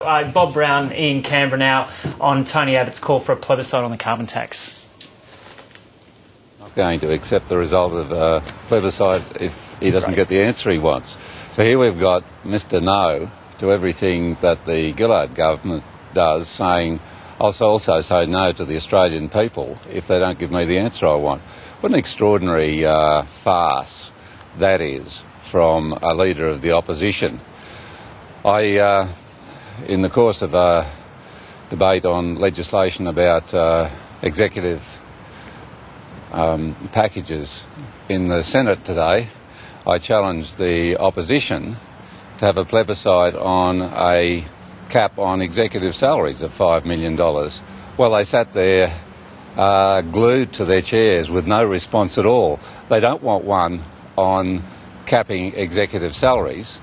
Bob Brown in Canberra now on Tony Abbott's call for a plebiscite on the carbon tax. Not going to accept the result of a plebiscite if he doesn't get the answer he wants. So here we've got Mr No to everything that the Gillard government does, saying I'll also say no to the Australian people if they don't give me the answer I want. What an extraordinary farce that is from a leader of the opposition. In the course of a debate on legislation about executive packages in the Senate today, I challenged the opposition to have a plebiscite on a cap on executive salaries of $5 million. Well, they sat there glued to their chairs with no response at all. They don't want one on capping executive salaries.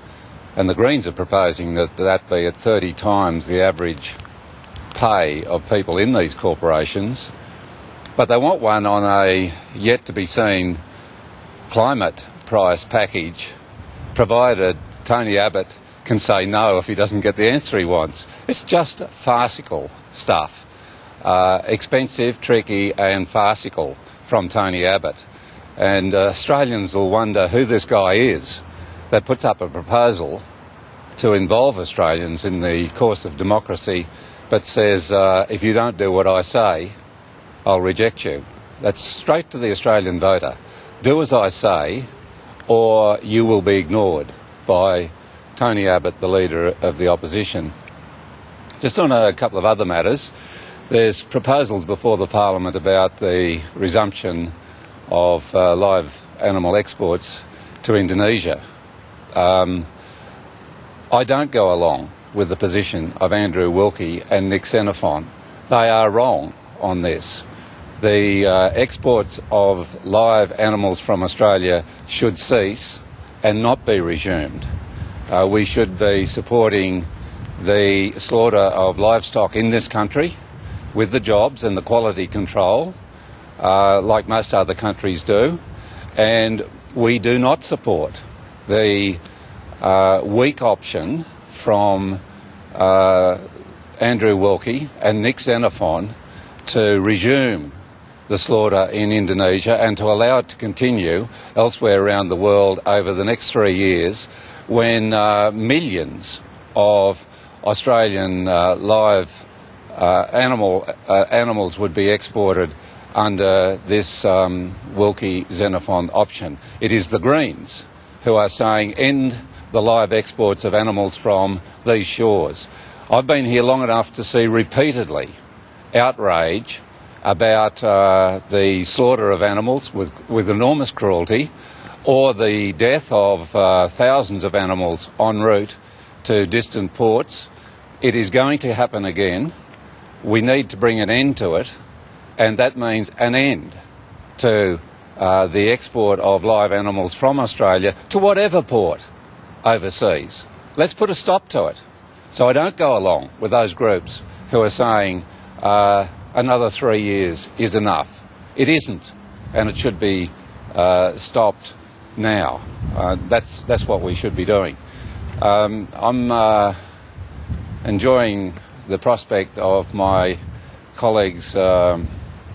And the Greens are proposing that be at 30 times the average pay of people in these corporations. But they want one on a yet-to-be-seen climate price package, provided Tony Abbott can say no if he doesn't get the answer he wants. It's just farcical stuff. Expensive, tricky and farcical from Tony Abbott. And Australians will wonder who this guy is that puts up a proposal to involve Australians in the course of democracy, but says, if you don't do what I say, I'll reject you. That's straight to the Australian voter. Do as I say, or you will be ignored by Tony Abbott, the leader of the opposition. Just on a couple of other matters, there's proposals before the Parliament about the resumption of live animal exports to Indonesia. I don't go along with the position of Andrew Wilkie and Nick Xenophon. They are wrong on this. The exports of live animals from Australia should cease and not be resumed. We should be supporting the slaughter of livestock in this country with the jobs and the quality control, like most other countries do. And we do not support the weak option from Andrew Wilkie and Nick Xenophon to resume the slaughter in Indonesia and to allow it to continue elsewhere around the world over the next 3 years, when millions of Australian live animals would be exported under this Wilkie-Xenophon option. It is the Greens who are saying end the live exports of animals from these shores. I've been here long enough to see repeatedly outrage about the slaughter of animals with enormous cruelty, or the death of thousands of animals en route to distant ports. It is going to happen again. We need to bring an end to it, and that means an end to the export of live animals from Australia to whatever port overseas. Let's put a stop to it. So I don't go along with those groups who are saying another 3 years is enough. It isn't, and it should be stopped now. That's what we should be doing. I'm enjoying the prospect of my colleagues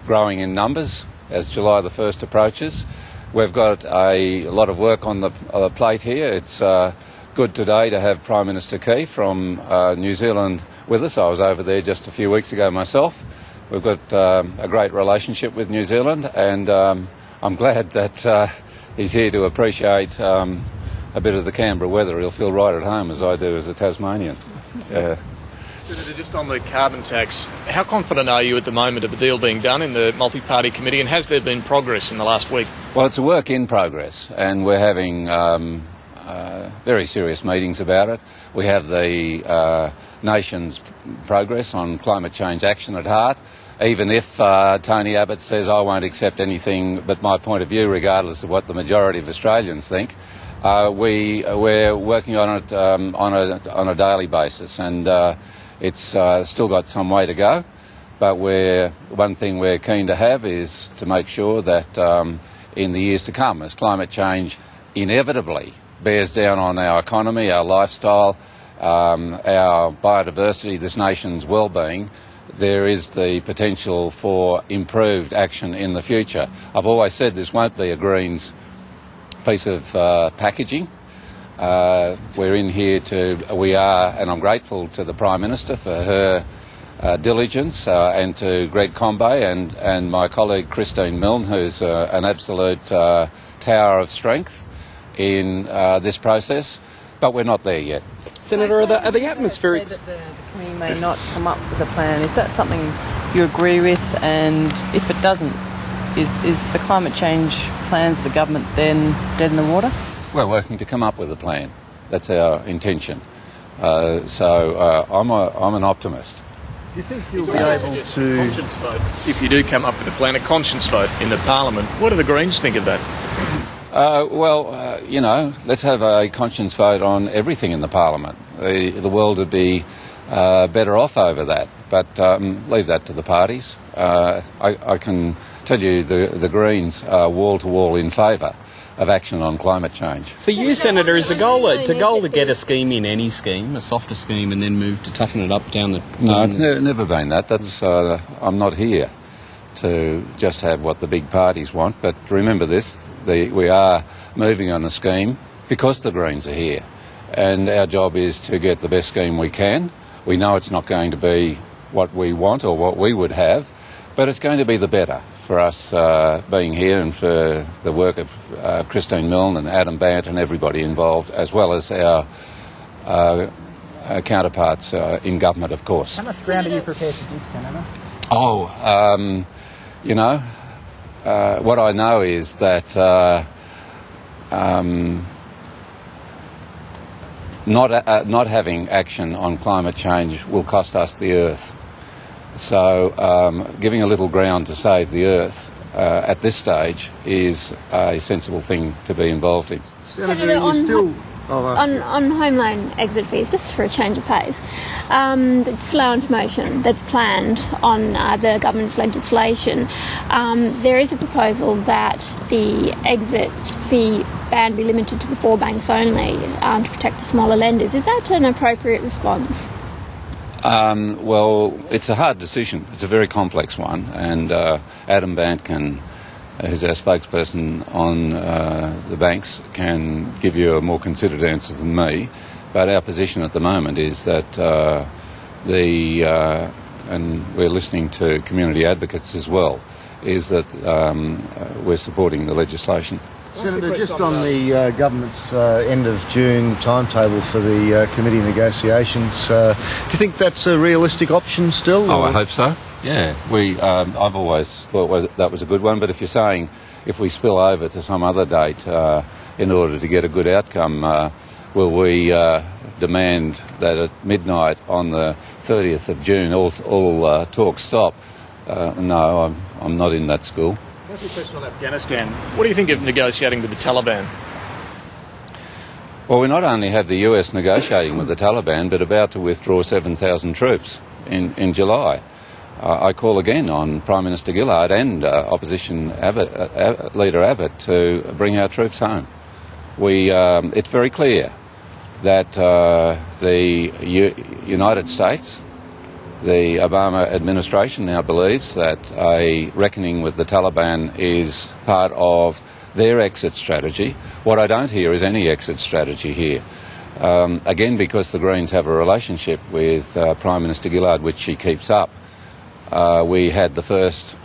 growing in numbers as July the 1st approaches. We've got a lot of work on the plate here. It's good today to have Prime Minister Key from New Zealand with us. I was over there just a few weeks ago myself. We've got a great relationship with New Zealand, and I'm glad that he's here to appreciate a bit of the Canberra weather. He'll feel right at home, as I do as a Tasmanian. Senator, just on the carbon tax, how confident are you at the moment of a deal being done in the multi-party committee, and has there been progress in the last week? Well, it's a work in progress, and we're having very serious meetings about it. We have the nation's progress on climate change action at heart. Even if Tony Abbott says I won't accept anything but my point of view, regardless of what the majority of Australians think, we're working on it on a daily basis, and it's still got some way to go. But one thing we're keen to have is to make sure that in the years to come, as climate change inevitably bears down on our economy, our lifestyle, our biodiversity, this nation's well-being, there is the potential for improved action in the future. I've always said this won't be a Greens piece of packaging. We're in here we are, and I'm grateful to the Prime Minister for her diligence, and to Greg Combay and my colleague Christine Milne, who's an absolute tower of strength in this process, but we're not there yet. Senator, are the atmospherics... That the committee may not come up with a plan. Is that something you agree with? And if it doesn't, is the climate change plans of the government then dead in the water? We're working to come up with a plan. That's our intention. So I'm an optimist. Do you think you'll be able to... Conscience vote. If you do come up with a plan, a conscience vote in the Parliament, what do the Greens think of that? You know, let's have a conscience vote on everything in the Parliament. The world would be better off over that, but leave that to the parties. I can tell you the Greens are wall-to-wall in favour of action on climate change. For you, Senator, is the goal to get a scheme in any scheme, a softer scheme, and then move to toughen it up down the... No, it's never been that. That's I'm not here to just have what the big parties want, but remember this, we are moving on a scheme because the Greens are here, and our job is to get the best scheme we can. We know it's not going to be what we want or what we would have, but it's going to be the better for us being here, and for the work of Christine Milne and Adam Bant and everybody involved, as well as our counterparts in government, of course. How much ground are you prepared to give, Senator? You know, what I know is that not having action on climate change will cost us the earth. So giving a little ground to save the earth at this stage is a sensible thing to be involved in. Senator, you still... On home loan exit fees, just for a change of pace, the allowance motion that's planned on the government's legislation, there is a proposal that the exit fee ban be limited to the 4 banks only to protect the smaller lenders. Is that an appropriate response? Well, it's a hard decision. It's a very complex one, and Adam Bant who's our spokesperson on the banks, can give you a more considered answer than me. But our position at the moment is that and we're listening to community advocates as well, is that we're supporting the legislation. Senator, just on the government's end of June timetable for the committee negotiations, do you think that's a realistic option still? Oh, I hope so. Yeah, I've always thought that was a good one, but if you're saying if we spill over to some other date in order to get a good outcome, will we demand that at midnight on the 30th of June all talks stop? No, I'm not in that school. That's a question on Afghanistan. What do you think of negotiating with the Taliban? Well, we not only have the US negotiating with the Taliban, but about to withdraw 7,000 troops in July. I call again on Prime Minister Gillard and Opposition Leader Abbott to bring our troops home. It's very clear that the United States, the Obama administration now believes that a reckoning with the Taliban is part of their exit strategy. What I don't hear is any exit strategy here. Again, because the Greens have a relationship with Prime Minister Gillard, which she keeps up. We had the first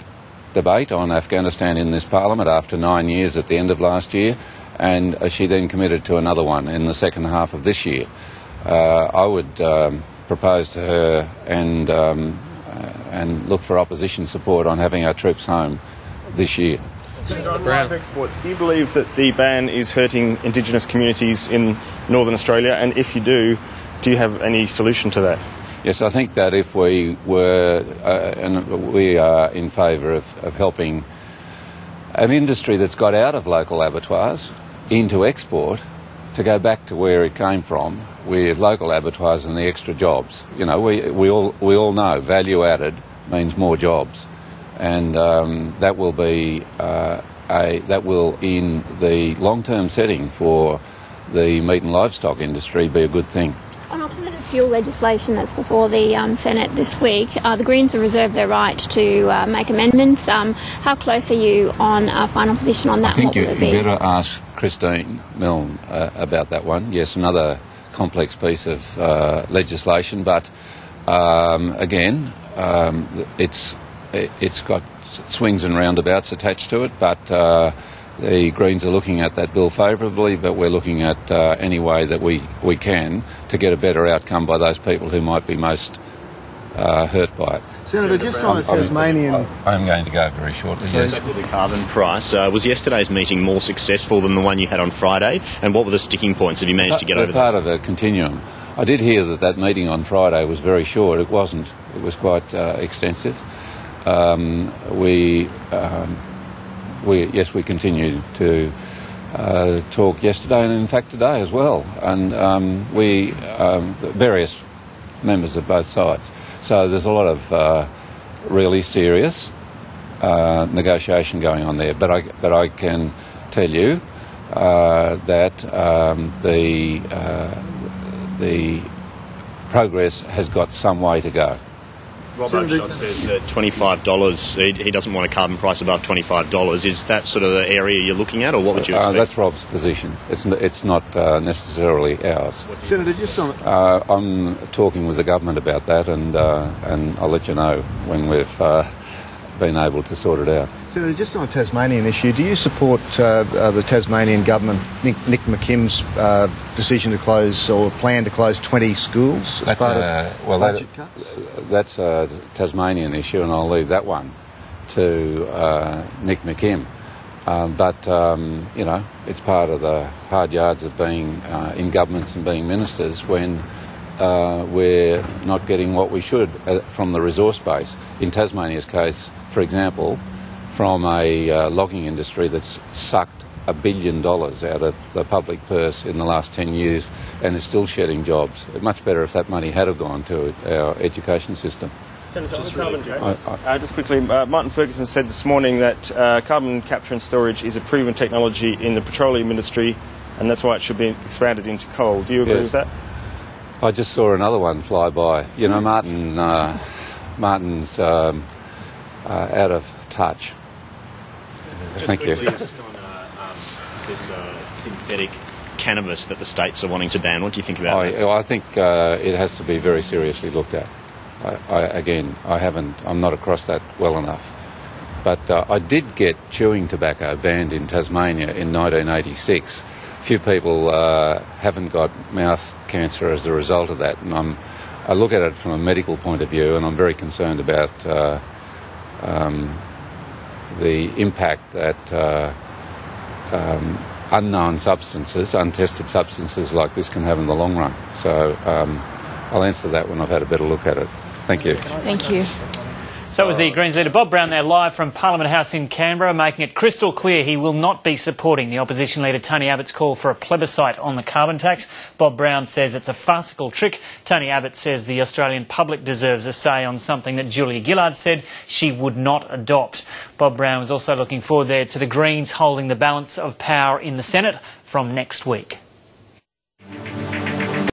debate on Afghanistan in this Parliament after 9 years at the end of last year, and she then committed to another one in the second half of this year. I would propose to her and look for opposition support on having our troops home this year. On live exports, do you believe that the ban is hurting Indigenous communities in Northern Australia? And if you do you have any solution to that? Yes, I think that if we were, and we are in favour of helping an industry that's got out of local abattoirs into export to go back to where it came from with local abattoirs and the extra jobs. You know, we all know value added means more jobs, and that will be that will, in the long-term setting for the meat and livestock industry, be a good thing. An alternative fuel legislation that's before the Senate this week. The Greens have reserved their right to make amendments. How close are you on a final position on that? I think you better ask Christine Milne about that one. Yes, another complex piece of legislation, but again, it's got swings and roundabouts attached to it, but the Greens are looking at that bill favourably, but we're looking at any way that we can to get a better outcome by those people who might be most hurt by it. Senator, just on the Tasmanian... I'm going to go very shortly. Yes. Back to the carbon price, was yesterday's meeting more successful than the one you had on Friday? And what were the sticking points? Have you managed to get over this? Part of a continuum. I did hear that meeting on Friday was very short. It wasn't. It was quite extensive. We continued to talk yesterday and in fact today as well. And various members of both sides. So there's a lot of really serious negotiation going on there. But I can tell you that the progress has got some way to go. Rob Oakeshott says that $25, he doesn't want a carbon price above $25. Is that sort of the area you're looking at, or what would you expect? That's Rob's position. It's not necessarily ours. Senator, just on... I'm talking with the government about that, and I'll let you know when we've been able to sort it out. Senator, just on a Tasmanian issue, do you support the Tasmanian government, Nick McKim's decision to close or plan to close 20 schools as part of budget cuts? That's a Tasmanian issue, and I'll leave that one to Nick McKim. But it's part of the hard yards of being in governments and being ministers when we're not getting what we should from the resource base. In Tasmania's case, for example, from a logging industry that's sucked $1 billion out of the public purse in the last 10 years and is still shedding jobs. It's much better if that money had gone to our education system. Senator, just quickly, Martin Ferguson said this morning that carbon capture and storage is a proven technology in the petroleum industry, and that's why it should be expanded into coal. Do you agree with that? I just saw another one fly by. You know, Martin's out of touch. Thank you. Just on this synthetic cannabis that the states are wanting to ban, what do you think about that? I think it has to be very seriously looked at. I'm not across that well enough. But I did get chewing tobacco banned in Tasmania in 1986. A few people haven't got mouth cancer as a result of that, and I look at it from a medical point of view, and I'm very concerned about the impact that unknown substances, untested substances like this can have in the long run. So I'll answer that when I've had a better look at it. Thank you. Thank you. So that was the Greens leader Bob Brown there live from Parliament House in Canberra, making it crystal clear he will not be supporting the Opposition Leader Tony Abbott's call for a plebiscite on the carbon tax. Bob Brown says it's a farcical trick. Tony Abbott says the Australian public deserves a say on something that Julia Gillard said she would not adopt. Bob Brown was also looking forward there to the Greens holding the balance of power in the Senate from next week.